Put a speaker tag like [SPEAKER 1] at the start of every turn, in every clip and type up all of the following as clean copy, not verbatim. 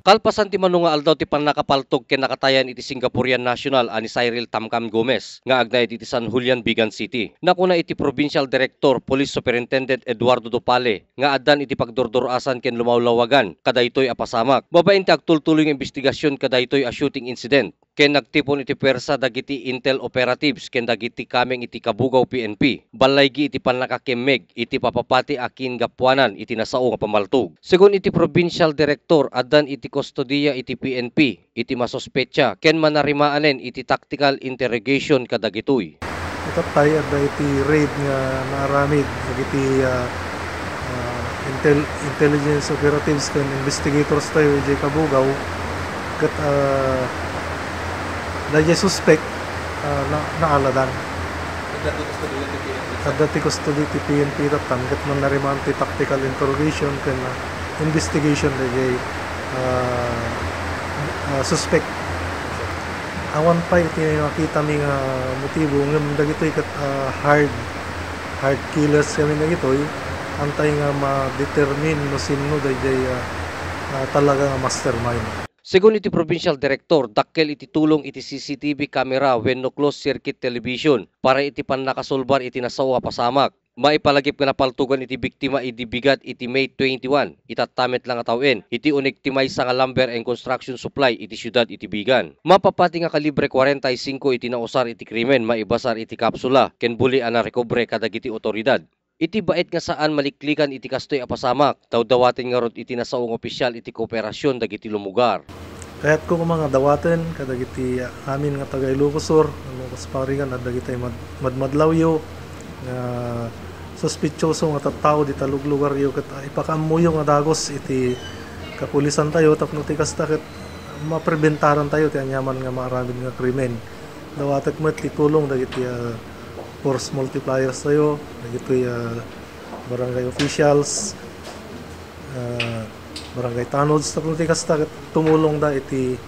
[SPEAKER 1] Kalpasan ti mano nga aldaw ti pannakapaltog ken nakatayan iti Singaporean National ani Cyril Tamcam Gomez nga agnay iti San Julian, Bigan City. Nakuna iti Provincial Director Police Superintendent Eduardo Dupale nga addan iti pagdurdurasan ken lumawlawagan kadaytoy a pasamak. Babaen ti agtultuloy nga investigasyon kadaytoy a shooting incident. Ken nagtipon iti pwersa dagiti intel operatives ken dagiti kameng iti Kabugaw PNP. Balaygi iti pannakakemmeg iti papapati akin gapuanan iti nasao nga pamaltog. Segun iti Provincial Director addan iti kustodiya iti PNP iti masospetsa ken manarimaanen iti tactical interrogation kadagitoy.
[SPEAKER 2] Itatay adda iti raid nga naaramid dagiti intelligence operatives ken investigators tayo iti Kabugaw ket dahil suspect naaladan. Adda ti custody ti PNP tatan ket man narimaan ti tactical interrogation ken investigation dahil suspect. Awan pa iti makita mi nga motibo ngem dagitoy ket hard killers kami dagitoy antay nga ma-determine no sinno dayjay talaga nga mastermind.
[SPEAKER 1] Segun iti Provincial Director, dakkel iti tulong iti CCTV camera wenno closed circuit television para iti pannakasolbar iti nasao a pasamak. Maipalagip nga napaltugan iti biktima iti bigat iti May 21, itatamet lang atawen, iti unig ti maysa nga lumber and construction supply iti syudad iti Bigan. Mapapati nga kalibre 45 iti nausar iti krimen, maibasar iti kapsula, ken buli ana recovery kadagiti otoridad. Iti bait nga saan maliklikan iti kastoy a pasamak, daw-dawaten nga rod iti nasaong opisyal iti kooperasyon dagiti lumugar.
[SPEAKER 2] Kaya't ko mga dawaten kadagiti amin nga taga Ilocosur, Ilocos Paringan at dagiti madmadlawyo nga suspityoso nga tattao di taluglugaryo ket ipakamuyo nga dagos iti kapulisan tayo tapno ti kasta ket mapreventaran tayo ti anyaman nga maaramid nga krimen. Dawatek met ti tulong dagiti force multipliers tayo, dagiti barangay officials, barangay tanods tapno ti kasta ket tumulong da iti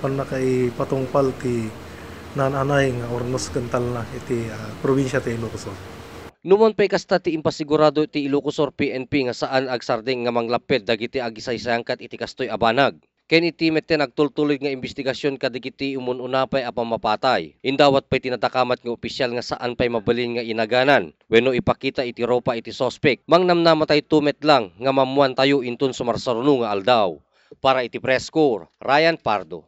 [SPEAKER 2] pannakay patungpal ti nananay nga ornos kental na iti probinsya ti Ilocos.
[SPEAKER 1] Numon pay kasta ti impasigurado ti Ilocosur PNP nga saan agsardeng nga manglaped dagiti agisaysayangkat iti kastoy abanag. Ken iti meten nagtultuloy nga investigasyon kadagiti umununapay a pamapatay. Indawat pay tinatakamat nga opisyal nga saan pay mabalin nga inaganan. Wenno ipakita iti ropa iti suspect. Mangnamnamatay tumet lang nga mamuan tayo inton sumarsaruno nga aldaw. Para iti Press Corps, Ryan Pardo.